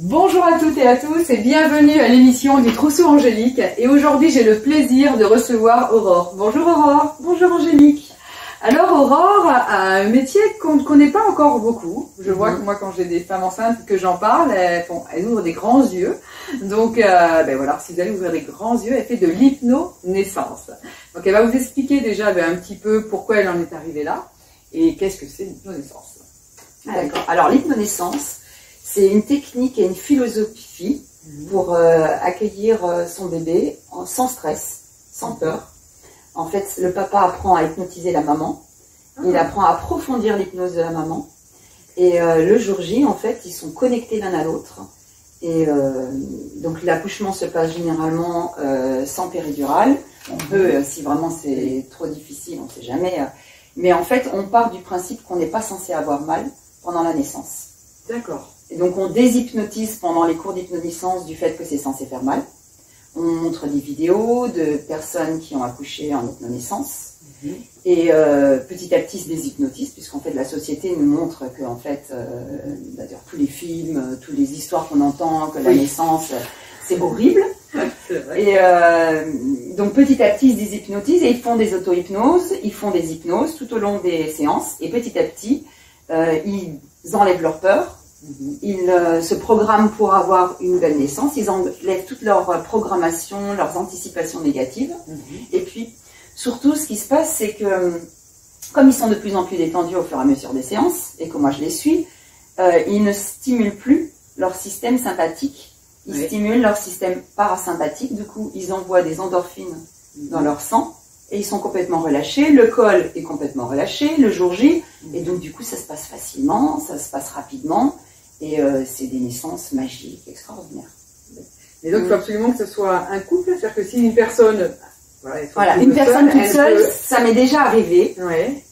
Bonjour à toutes et à tous et bienvenue à l'émission du Trousseau Angélique. Et aujourd'hui, j'ai le plaisir de recevoir Aurore. Bonjour Aurore. Bonjour Angélique. Alors Aurore a un métier qu'on ne connaît pas encore beaucoup. Je vois que moi, quand j'ai des femmes enceintes que j'en parle, elles ouvrent des grands yeux. Donc voilà, si vous allez ouvrir des grands yeux, elle fait de l'hypnonaissance. Donc elle va vous expliquer déjà un petit peu pourquoi elle en est arrivée là et qu'est-ce que c'est l'hypnonaissance. D'accord. Alors l'hypnonaissance, c'est une technique et une philosophie pour accueillir son bébé sans stress, sans peur. En fait, le papa apprend à hypnotiser la maman, il apprend à approfondir l'hypnose de la maman, et le jour J, en fait, ils sont connectés l'un à l'autre. Et donc l'accouchement se passe généralement sans péridurale. On peut, si vraiment c'est trop difficile, on ne sait jamais. Mais en fait, on part du principe qu'on n'est pas censé avoir mal pendant la naissance. D'accord. Et donc on déshypnotise pendant les cours d'hypnonaissance du fait que c'est censé faire mal. On montre des vidéos de personnes qui ont accouché en hypnonaissance. Et petit à petit se déshypnotise, puisqu'en fait la société nous montre que en fait, d'ailleurs tous les films, toutes les histoires qu'on entend, que la naissance, c'est horrible. Et donc petit à petit ils se déshypnotisent et ils font des auto-hypnoses, ils font des hypnoses tout au long des séances. Et petit à petit, ils enlèvent leur peur. Ils se programment pour avoir une belle naissance, ils enlèvent toute leur programmation, leurs anticipations négatives. Et puis, surtout, ce qui se passe, c'est que, comme ils sont de plus en plus détendus au fur et à mesure des séances, et que moi je les suis, ils ne stimulent plus leur système sympathique, ils stimulent leur système parasympathique. Du coup, ils envoient des endorphines dans leur sang, et ils sont complètement relâchés, le col est complètement relâché, le jour J, et donc du coup, ça se passe facilement, ça se passe rapidement. Et c'est des naissances magiques, extraordinaires. Et donc, il faut absolument que ce soit un couple, c'est-à-dire que si une personne... Voilà, une personne toute seule, ça m'est déjà arrivé.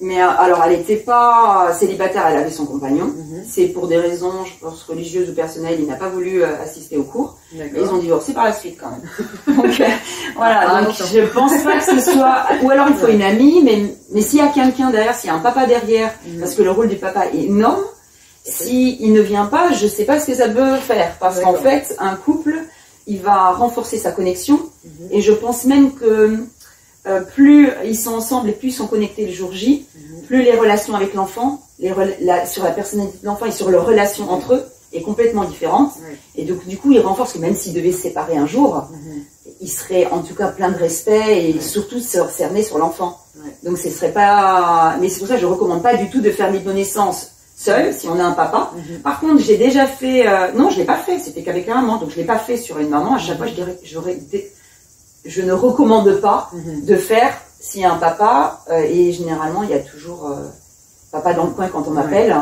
Mais alors, elle n'était pas célibataire, elle avait son compagnon. C'est pour des raisons, je pense, religieuses ou personnelles, il n'a pas voulu assister au cours. Et ils ont divorcé par la suite, quand même. Donc, voilà, donc je pense pas que ce soit... Ou alors, il faut une amie, mais s'il y a quelqu'un derrière, s'il y a un papa derrière, parce que le rôle du papa est énorme, s'il ne vient pas, je ne sais pas ce que ça peut faire. Parce qu'en fait, un couple, il va renforcer sa connexion. Et je pense même que plus ils sont ensemble et plus ils sont connectés le jour J, plus les relations avec l'enfant, sur la personnalité de l'enfant et sur leurs relations entre eux, est complètement différente. Et donc, du coup, ils renforcent que même s'ils devaient se séparer un jour, ils seraient en tout cas plein de respect et surtout se cerner sur l'enfant. Donc, ce serait pas... Mais c'est pour ça que je ne recommande pas du tout de faire l'hypnonaissance seul, si on a un papa. Par contre, j'ai déjà fait... non, je ne l'ai pas fait, c'était qu'avec la maman, donc je ne l'ai pas fait sur une maman. À chaque fois, je ne recommande pas de faire s'il y a un papa, et généralement, il y a toujours papa dans le coin quand on m'appelle.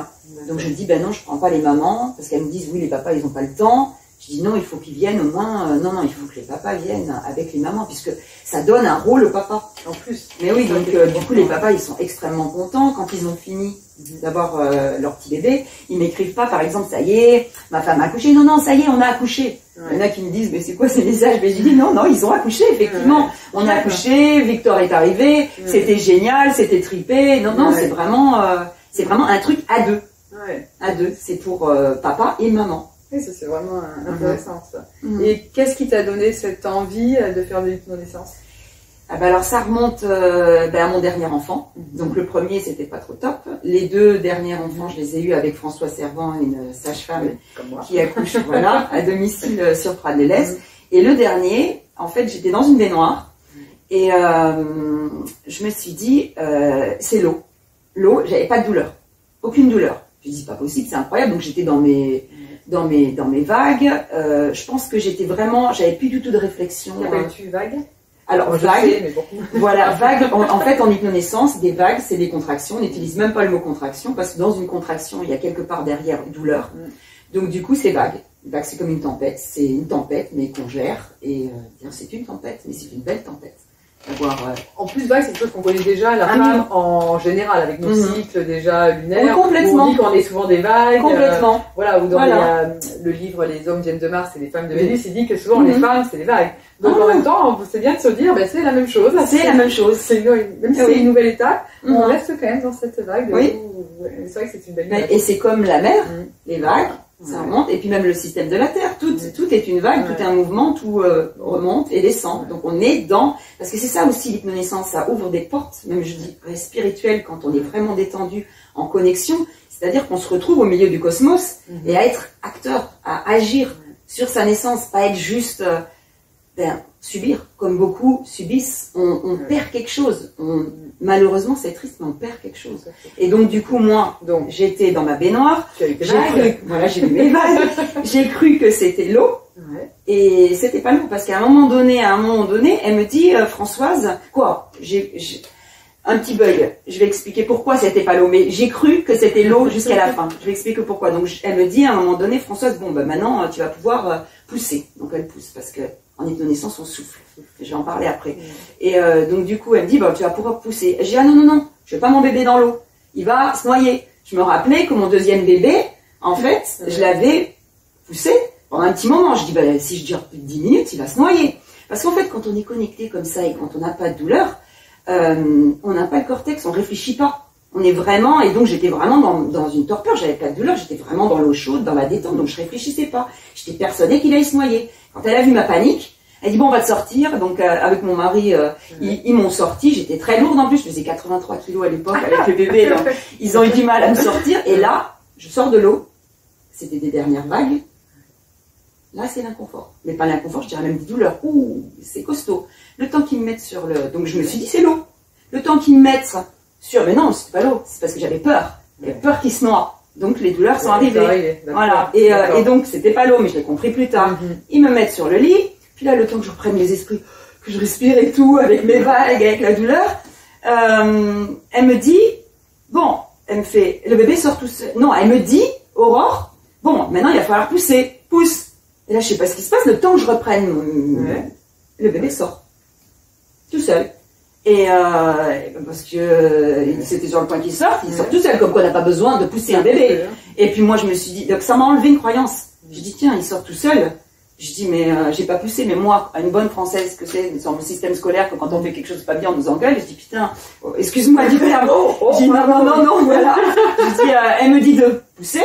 Donc je dis, ben non, je ne prends pas les mamans, parce qu'elles me disent, oui, les papas, ils n'ont pas le temps. Je dis, non, il faut qu'ils viennent au moins... non, il faut que les papas viennent avec les mamans, puisque ça donne un rôle au papa. En plus. Mais oui, donc du coup, les papas, ils sont extrêmement contents quand ils ont fini d'avoir leur petit bébé. Ils m'écrivent pas, par exemple, ça y est, ma femme a accouché. Non, ça y est, on a accouché. Il y en a qui me disent, mais c'est quoi ces messages? Mais je dis, non, ils ont accouché, effectivement. On a accouché, Victor est arrivé, c'était génial, c'était tripé. Non, c'est vraiment un truc à deux. À deux, c'est pour papa et maman. Oui, ça c'est vraiment intéressant ça. Et qu'est-ce qui t'a donné cette envie de faire de l'hypnonaissance? Alors ça remonte à mon dernier enfant. Donc le premier c'était pas trop top. Les deux derniers enfants je les ai eus avec François Servant, une sage-femme qui accouche à domicile sur Prades-les-Lez. Et le dernier, en fait j'étais dans une baignoire et je me suis dit c'est l'eau. L'eau, j'avais pas de douleur, aucune douleur. Je me dis c'est pas possible, c'est incroyable. Donc j'étais dans mes vagues. Je pense que j'étais vraiment, j'avais plus du tout de réflexion. Qu'appelles-tu vague? Alors, vague, voilà, vague, en fait, en hypnonaissance, des vagues, c'est des contractions. On n'utilise même pas le mot contraction, parce que dans une contraction, il y a quelque part derrière une douleur. Donc, du coup, c'est vague. Vague, c'est comme une tempête. C'est une tempête, mais qu'on gère. Et c'est une tempête, mais c'est une belle tempête. En plus, vague, c'est quelque chose qu'on connaît déjà, la femme en général, avec nos cycles déjà lunaires. Oui, complètement. On dit qu'on est souvent des vagues. Complètement. Ou dans le livre Les hommes viennent de Mars et les femmes de Vénus, il dit que souvent les femmes, c'est des vagues. Donc en même temps, c'est bien de se dire, c'est la même chose. C'est la même chose. Même si c'est une nouvelle étape, on reste quand même dans cette vague. C'est vrai que c'est une belle image. Et c'est comme la mer, les vagues. Ça remonte, et puis même le système de la Terre, tout est une vague, tout est un mouvement, tout remonte et descend. Donc on est dans, parce que c'est ça aussi l'hypnonaissance, ça ouvre des portes, même je dis spirituelles, quand on est vraiment détendu, en connexion, c'est-à-dire qu'on se retrouve au milieu du cosmos et à être acteur, à agir sur sa naissance, pas être juste subir, comme beaucoup subissent, on perd quelque chose. Malheureusement, c'est triste, mais on perd quelque chose. Et donc, du coup, moi, j'étais dans ma baignoire, j'ai vu mes vagues, j'ai cru que c'était l'eau, et c'était pas l'eau, parce qu'à un moment donné, elle me dit, Françoise, quoi, j'ai un petit bug, je vais expliquer pourquoi c'était pas l'eau, mais j'ai cru que c'était l'eau jusqu'à la fin, je vais expliquer pourquoi. Donc, elle me dit à un moment donné, Françoise, bon, bah maintenant, tu vas pouvoir pousser. Donc, elle pousse, parce que en hypnonaissance, on souffle. Je vais en parler après. Et donc, du coup, elle me dit, bah, tu vas pouvoir pousser. Je dis, ah non, je veux pas mon bébé dans l'eau. Il va se noyer. Je me rappelais que mon deuxième bébé, en fait, je l'avais poussé pendant un petit moment. Je dis, bah, si je dure plus de 10 minutes, il va se noyer. Parce qu'en fait, quand on est connecté comme ça et quand on n'a pas de douleur, on n'a pas le cortex, on réfléchit pas. On est vraiment, et donc j'étais vraiment dans une torpeur, j'avais pas de douleur, j'étais vraiment dans l'eau chaude, dans la détente, donc je réfléchissais pas. J'étais persuadée qu'il allait se noyer. Quand elle a vu ma panique, elle dit bon, on va te sortir. Donc avec mon mari, ils m'ont sorti. J'étais très lourde en plus, je faisais 83 kilos à l'époque avec le bébé. Donc, ils ont eu du mal à me sortir. Et là, je sors de l'eau. C'était des dernières vagues. Là, c'est l'inconfort. Mais pas l'inconfort, je dirais même des douleurs. Ouh, c'est costaud. Le temps qu'ils me mettent sur le... Donc je me suis dit, c'est l'eau. Le temps qu'ils me mettent sur... Mais non, c'est pas l'eau. C'est parce que j'avais peur. J'avais peur qu'il se noie. Donc les douleurs sont arrivées. Voilà. Et donc c'était pas l'eau, mais je l'ai compris plus tard. Ils me mettent sur le lit. Puis là, le temps que je reprenne les esprits, que je respire et tout, avec mes vagues, avec la douleur, elle me dit, bon, elle me fait, le bébé sort tout seul. Non, elle me dit, Aurore, bon, maintenant il va falloir pousser, pousse. Et là, je sais pas ce qui se passe, le temps que je reprenne, le bébé sort. Tout seul. Et parce que c'était sur le point qu'il sorte, il sort tout seul, comme quoi on n'a pas besoin de pousser un bébé. Et puis moi, je me suis dit, donc ça m'a enlevé une croyance. Je dis, tiens, il sort tout seul. Je dis, mais j'ai pas poussé, mais moi, à une bonne française que c'est, dans le système scolaire, que quand on fait quelque chose de pas bien, on nous engueule. Je dis, putain, excuse-moi du terme. Je dis, non, voilà. Je dis, elle me dit de pousser.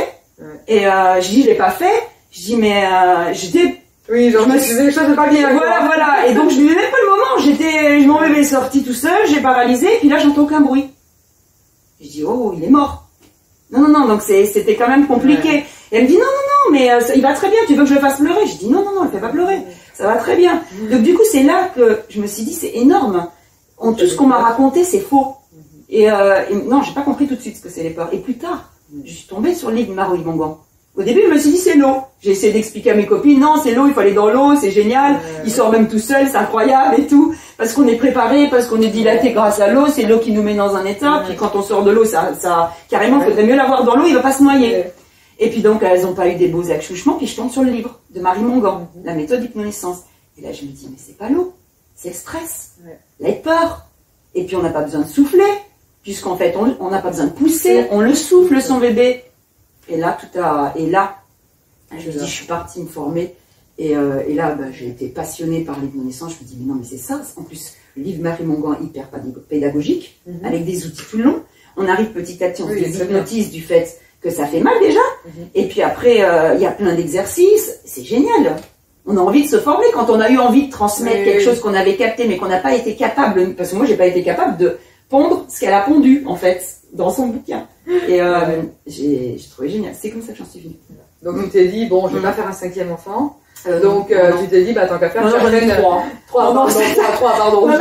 Et je dis, je l'ai pas fait. Je dis, mais j'étais... Oui, genre, je me suis dit, les choses pas bien. Voilà. Et donc, je vivais même pas le moment. Mon bébé est sorti tout seul, j'ai paralysé, puis là, j'entends aucun bruit. Je dis, oh, il est mort. Non, donc c'était quand même compliqué. Et elle me dit, non, mais il va très bien, tu veux que je le fasse pleurer? Je dis, non, elle fait pas pleurer. Ça va très bien. Donc, du coup, c'est là que je me suis dit, c'est énorme. Tout ce qu'on m'a raconté, c'est faux. Et non, j'ai pas compris tout de suite ce que c'est les peurs. Et plus tard, je suis tombée sur le livre de Marie Mongan. Au début, je me suis dit, c'est l'eau. J'ai essayé d'expliquer à mes copines, non, c'est l'eau, il faut aller dans l'eau, c'est génial. Il sort même tout seul, c'est incroyable et tout. Parce qu'on est préparé, parce qu'on est dilaté grâce à l'eau, c'est l'eau qui nous met dans un état. Puis quand on sort de l'eau, ça carrément, faudrait mieux l'avoir dans l'eau, il va pas se noyer. Et puis donc, elles ont pas eu des beaux accouchements, puis je tombe sur le livre de Marie Mongan, la méthode d'hypnonaissance. Et là, je me dis, mais c'est pas l'eau, c'est le stress, la peur. Et puis on n'a pas besoin de souffler, puisqu'en fait, on n'a pas besoin de pousser, on le souffle, son bébé. Et là, je me dis, je suis partie me former. Et là, j'ai été passionnée par l'hypnonaissance. Je me dis, mais non, mais c'est ça. En plus, le livre Marie Mongan, hyper pédagogique, avec des outils tout le long. On arrive petit à petit, on se hypnotise du fait que ça fait mal déjà. Et puis après, il y a plein d'exercices. C'est génial. On a envie de se former. Quand on a eu envie de transmettre quelque chose qu'on avait capté, mais qu'on n'a pas été capable, parce que moi, j'ai pas été capable de pondre ce qu'elle a pondu, en fait, dans son bouquin. Et j'ai trouvé génial. C'est comme ça que j'en suis venue. Donc tu t'es dit, bon, je vais pas faire un 5e enfant. Donc tu t'es dit, bah tant qu'à faire, j'en ai 3. 3, pardon. Non,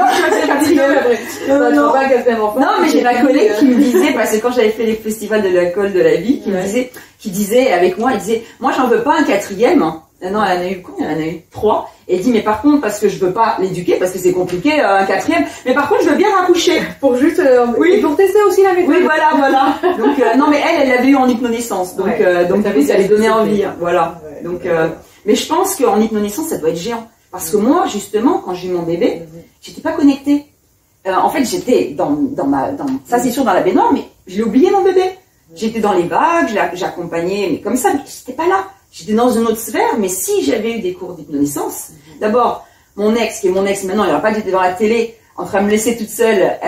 je suis 4e après. Non, pas un 4e enfant. Non, mais j'ai ma collègue qui me disait, parce que quand j'avais fait les festivals de l'alcool de la vie, qui disait avec moi, elle disait, moi j'en veux pas un 4e. Non, elle en a eu combien? Elle en a eu 3. Et elle dit, mais par contre, parce que je veux pas l'éduquer, parce que c'est compliqué, un 4e, mais par contre, je veux bien raccoucher. Pour juste, et pour tester aussi la méthode. Oui, voilà. Donc, non, mais elle l'avait eu en hypnonaissance. Donc, ça lui donnait envie. Voilà. Donc, mais je pense qu'en hypnonaissance, ça doit être géant. Parce que moi, justement, quand j'ai eu mon bébé, j'étais pas connectée. En fait, j'étais ça c'est sûr dans la baignoire, mais j'ai oublié mon bébé. J'étais dans les vagues, j'accompagnais, mais comme ça, mais j'étais pas là. J'étais dans une autre sphère, mais si j'avais eu des cours d'hypnonaissance, d'abord, mon ex, qui est mon ex maintenant, il n'aurait pas été dans la télé, en train de me laisser toute seule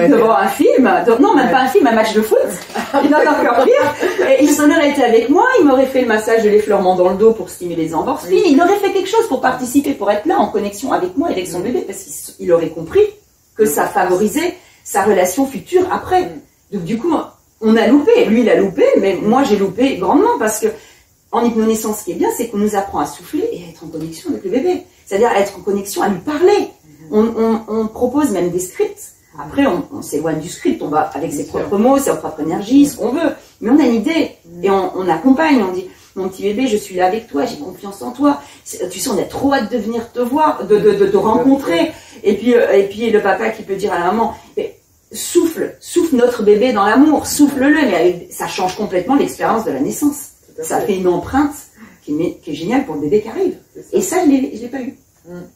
devant un film. Donc, non, même pas un film, un match de foot. Non, encore pire. Et il s'en aurait été avec moi, il m'aurait fait le massage de l'effleurement dans le dos pour stimuler les endorphines. Il aurait fait quelque chose pour participer, pour être là en connexion avec moi et avec son bébé, parce qu'il aurait compris que ça favorisait sa relation future après. Donc du coup, on a loupé. Lui, il a loupé, mais moi, j'ai loupé grandement, parce que en hypnonaissance, ce qui est bien, c'est qu'on nous apprend à souffler et à être en connexion avec le bébé. C'est-à-dire à être en connexion, à lui parler. On propose même des scripts. Après, on s'éloigne du script, on va avec ses propres mots, sa propre énergie, ce qu'on veut. Mais on a une idée et on accompagne, on dit, mon petit bébé, je suis là avec toi, j'ai confiance en toi. Tu sais, on a trop hâte de venir te voir, de te rencontrer. Et puis le papa qui peut dire à la maman, souffle notre bébé dans l'amour, souffle-le. Mais ça change complètement l'expérience de la naissance. Ça fait une empreinte qui est géniale pour le bébé qui arrive. Et ça, je l'ai pas eu.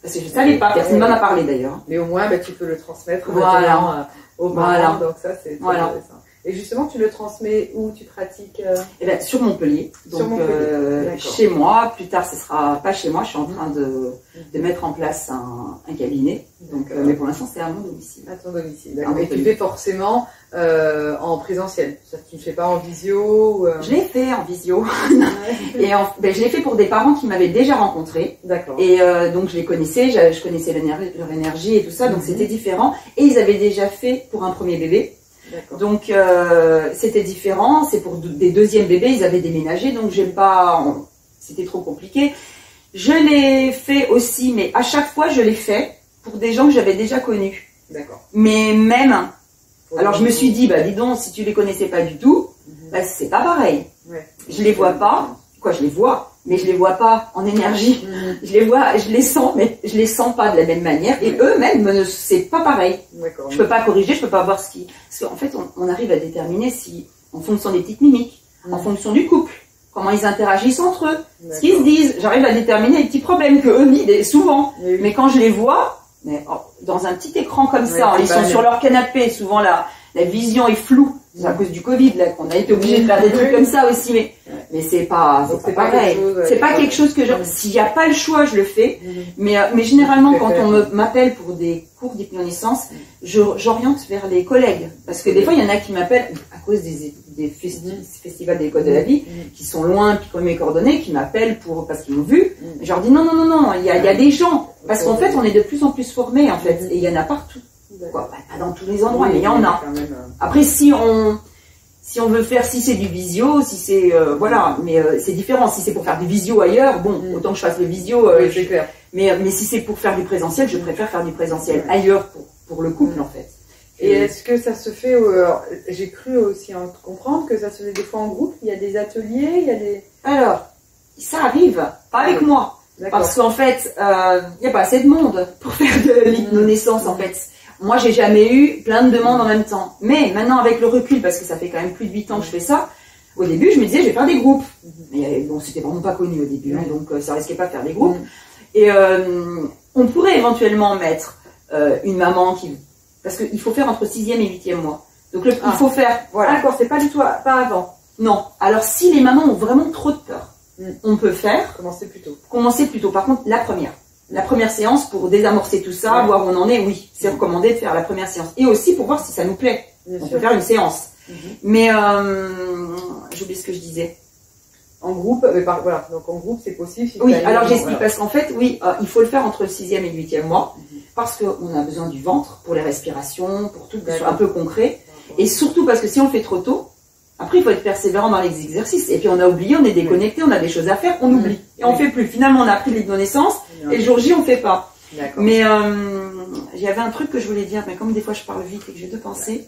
Parce que je ne savais pas, personne ne m'en a parlé d'ailleurs. Mais au moins, tu peux le transmettre aux parents, donc ça c'est intéressant. Et justement, tu le transmets où tu pratiques sur Montpellier. Donc, chez moi, plus tard ce sera pas chez moi, je suis en train de mettre en place un cabinet. Donc, mais pour l'instant, c'est à mon domicile. À ton domicile, d'accord. Et tu fais forcément en présentiel. Tu ne fais pas en visio Je l'ai fait en visio. Et je l'ai fait pour des parents qui m'avaient déjà rencontré. D'accord. Et donc je les connaissais, je connaissais leur énergie et tout ça, donc c'était différent. Et ils avaient déjà fait pour un premier bébé. Donc c'était différent. C'est pour des deuxièmes bébés, ils avaient déménagé, donc c'était trop compliqué. Je l'ai fait aussi, mais à chaque fois je l'ai fait pour des gens que j'avais déjà connus. D'accord. Mais même, alors je me suis dit, dis donc, si tu les connaissais pas du tout, c'est pas pareil. Ouais. Je les vois pas. Je les vois, mais je les vois pas en énergie. Je les vois, je les sens, mais je les sens pas de la même manière. Et eux-mêmes, c'est pas pareil. Je peux pas corriger, je peux pas voir ce qui... Parce qu'en fait, on arrive à déterminer si, en fonction des petites mimiques, en fonction du couple, comment ils interagissent entre eux, ce qu'ils se disent. J'arrive à déterminer les petits problèmes que eux vivent souvent. Mais quand je les vois, dans un petit écran comme ça, ils sont sur leur canapé, souvent la vision est floue. C'est à cause du Covid là qu'on a été obligé de faire des trucs comme ça aussi, mais c'est pas pareil. C'est pas quelque chose que s'il n'y a pas le choix, je le fais. Mais généralement quand on m'appelle pour des cours d'hypnonaissance, j'oriente vers les collègues, parce que des fois il y en a qui m'appellent à cause des festivals des écoles de la vie qui sont loin, puis qui ont mes coordonnées, qui m'appellent parce qu'ils m'ont vu. Je leur dis non, il y a des gens, parce qu'en fait on est de plus en plus formés en fait, et il y en a partout. Pas dans tous les endroits, mais il y en a. Après, si on veut faire, si c'est du visio, si c'est mais c'est différent. Si c'est pour faire du visio ailleurs, autant que je fasse le visio. C'est clair. Mais si c'est pour faire du présentiel, je préfère faire du présentiel ailleurs pour le couple en fait. Et est-ce que ça se fait j'ai cru aussi comprendre que ça se fait des fois en groupe. Il y a des ateliers, il y a des. Alors, ça arrive, pas avec moi, parce qu'en fait, il n'y a pas assez de monde pour faire de l'hypnonaissance en fait. Moi, j'ai jamais eu plein de demandes en même temps. Mais maintenant, avec le recul, parce que ça fait quand même plus de 8 ans que je fais ça, au début, je me disais, je vais faire des groupes. Mais c'était vraiment pas connu au début, donc ça risquait pas de faire des groupes. Et on pourrait éventuellement mettre une maman qui... Parce qu'il faut faire entre 6e et 8e mois. Donc il faut faire... Voilà. D'accord, c'est pas du tout... Pas avant. Non. Alors si les mamans ont vraiment trop de peur, on peut faire... Commencer plus tôt. Par contre, la première séance pour désamorcer tout ça, voir où on en est, oui, c'est recommandé de faire la première séance. Et aussi pour voir si ça nous plaît. On peut faire une séance. Mais j'ai oublié ce que je disais. En groupe, donc en groupe c'est possible. Si oui, alors j'explique, parce qu'en fait, il faut le faire entre le 6e et le 8e mois, parce qu'on a besoin du ventre pour les respirations, pour tout, que ce soit un peu concret. Et surtout parce que si on le fait trop tôt, après il faut être persévérant dans les exercices. Et puis on a oublié, on est déconnecté, on a des choses à faire, on oublie. Et on fait plus. Finalement, on a appris l'hypnonaissance, et le jour J, on fait pas. Mais il y avait un truc que je voulais dire, mais comme des fois je parle vite et que j'ai deux pensées,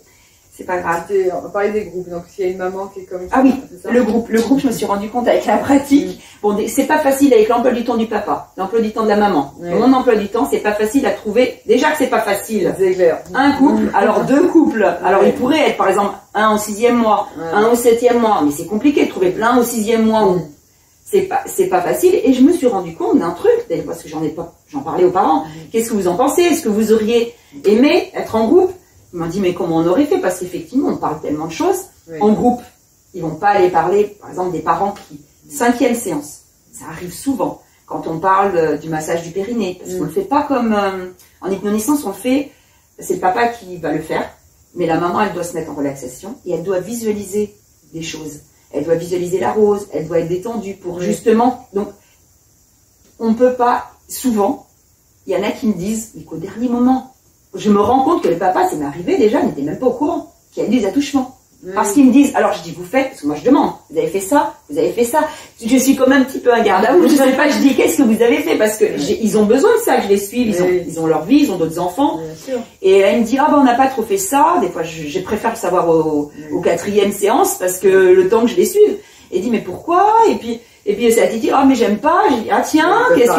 c'est pas grave. On va parler des groupes, donc s'il y a une maman qui est comme ça. Ah oui, le groupe, je me suis rendu compte avec la pratique. Bon, c'est pas facile avec l'emploi du temps du papa, l'emploi du temps de la maman. Mon emploi du temps, c'est pas facile à trouver. Déjà que c'est pas facile. C'est clair. Un couple, alors deux couples. Alors il pourrait être par exemple un au 6e mois, un au 7e mois, mais c'est compliqué de trouver plein au 6e mois. C'est pas facile. Et je me suis rendu compte d'un truc, parce que j'en parlais aux parents. Qu'est-ce que vous en pensez? Est-ce que vous auriez aimé être en groupe? Ils m'ont dit, mais comment on aurait fait? Parce qu'effectivement, on parle tellement de choses. En groupe, ils vont pas aller parler, par exemple, des parents qui... 5e séance, ça arrive souvent, quand on parle du massage du périnée. Parce qu'on le fait pas comme... en hypnonaissance, on le fait c'est le papa qui va le faire, mais la maman, elle doit se mettre en relaxation et elle doit visualiser des choses. Elle doit visualiser la rose, elle doit être détendue pour justement... Donc, on ne peut pas, souvent, il y en a qui me disent, mais qu'au dernier moment, je me rends compte que le papa, c'est m'arrivé déjà, n'était même pas au courant, qu'il y a eu des attouchements. Parce qu'ils me disent, alors je dis, vous faites, parce que moi je demande, vous avez fait ça, vous avez fait ça. Je suis comme un petit peu un garde à vous, je sais pas, je dis, qu'est-ce que vous avez fait? Parce que ils ont besoin de ça, que je les suive, ils ont leur vie, ils ont d'autres enfants. Et elle me dit, ah ben on n'a pas trop fait ça. Des fois, je préfère le savoir au 4e séance, parce que le temps que je les suive. Et dit, mais pourquoi? Et puis ça a été dit, ah mais j'aime pas. J'ai dit, ah tiens, qu'est-ce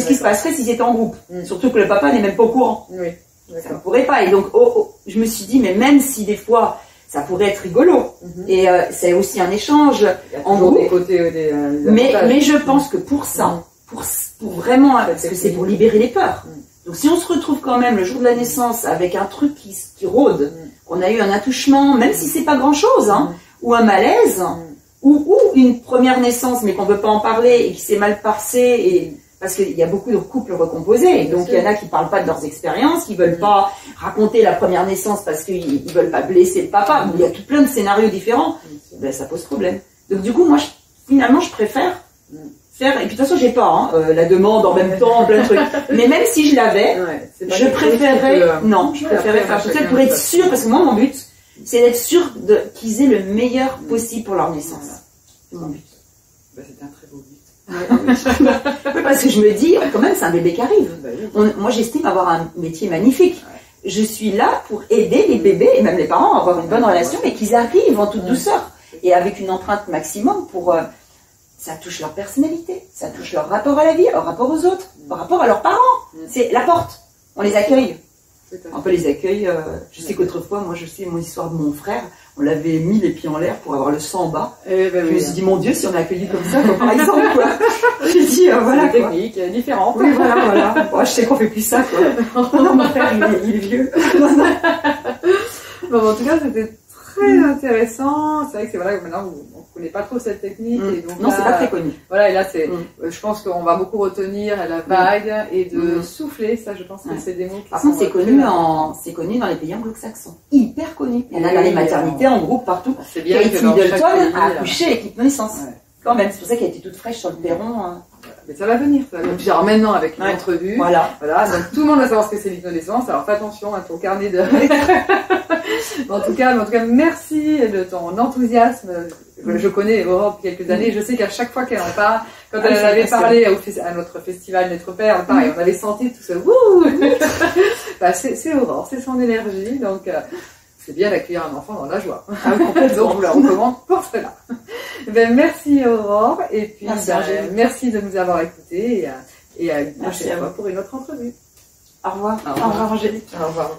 qui se passerait si c'était en groupe? Surtout que le papa n'est même pas au courant. Ça ne pourrait pas. Et donc, je me suis dit, mais même si des fois, ça pourrait être rigolo. Et c'est aussi un échange en groupe. Des côtés, mais je pense que pour ça, pour vraiment, parce que c'est pour libérer les peurs. Donc, si on se retrouve quand même le jour de la naissance avec un truc qui rôde, qu'on a eu un attouchement, même si c'est pas grand-chose, hein, ou un malaise, ou une première naissance, mais qu'on veut pas en parler et qui s'est mal passé et parce qu'il y a beaucoup de couples recomposés, donc il y en a qui parlent pas de leurs expériences, qui veulent pas raconter la première naissance parce qu'ils veulent pas blesser le papa. Il y a tout plein de scénarios différents. Ben, ça pose problème. Donc du coup, moi, finalement, je préfère faire. Et puis de toute façon, j'ai pas la demande en même temps, plein de trucs. Mais même si je l'avais, je préférerais. Non, je préférerais faire peut-être pour être sûr, parce que moi, mon but, c'est d'être sûr qu'ils aient le meilleur possible pour leur naissance. C'est mon but. Ben, c'est un très beau but. Parce que je me dis, quand même, c'est un bébé qui arrive. Moi, j'estime avoir un métier magnifique. Je suis là pour aider les bébés et même les parents à avoir une bonne relation et qu'ils arrivent en toute douceur et avec une empreinte maximum pour... ça touche leur personnalité, ça touche leur rapport à la vie, leur rapport aux autres, leur rapport à leurs parents. C'est la porte. On les accueille. On peut les accueillir. Je sais qu'autrefois, moi, je sais mon histoire de mon frère. On l'avait mis les pieds en l'air pour avoir le sang en bas. Je me suis dit, mon Dieu, si on a accueilli comme ça, par exemple, quoi. J'ai dit, voilà. C'est une technique différente. Oui, voilà. Bon, je sais qu'on fait plus ça, quoi. Non, mon frère, il est vieux. Bon, en tout cas, c'était très intéressant. C'est vrai que c'est voilà, maintenant, on ne connaît pas trop cette technique. Et donc, non, c'est pas très connu. Voilà, et là, je pense qu'on va beaucoup retenir la vague et de souffler. Ça, je pense que c'est des mots qui Par contre, c'est connu dans les pays anglo-saxons. Hyper connu. Il y en a dans les maternités, en groupe, partout. C'est bien Kate Middleton a accouché avec l'hypnonaissance. Quand même, c'est pour ça qu'elle était toute fraîche sur le perron. Mais ça va venir, ça va venir. Genre maintenant avec une entrevue. Voilà. Donc tout le monde va savoir ce que c'est l'hypnonaissance. Alors fais attention à ton carnet de... en tout cas, merci de ton enthousiasme. Je connais Aurore depuis quelques années. Je sais qu'à chaque fois qu'elle en parle, quand elle avait parlé à notre festival Notre Père, pareil, on avait senti tout ce wouh. C'est Aurore, c'est son énergie. Donc c'est bien d'accueillir un enfant dans la joie. Donc on le recommande pour cela. Merci Aurore et puis merci de nous avoir écoutés et à une prochaine fois pour une autre entrevue. Au revoir. Au revoir Angélique. Au revoir.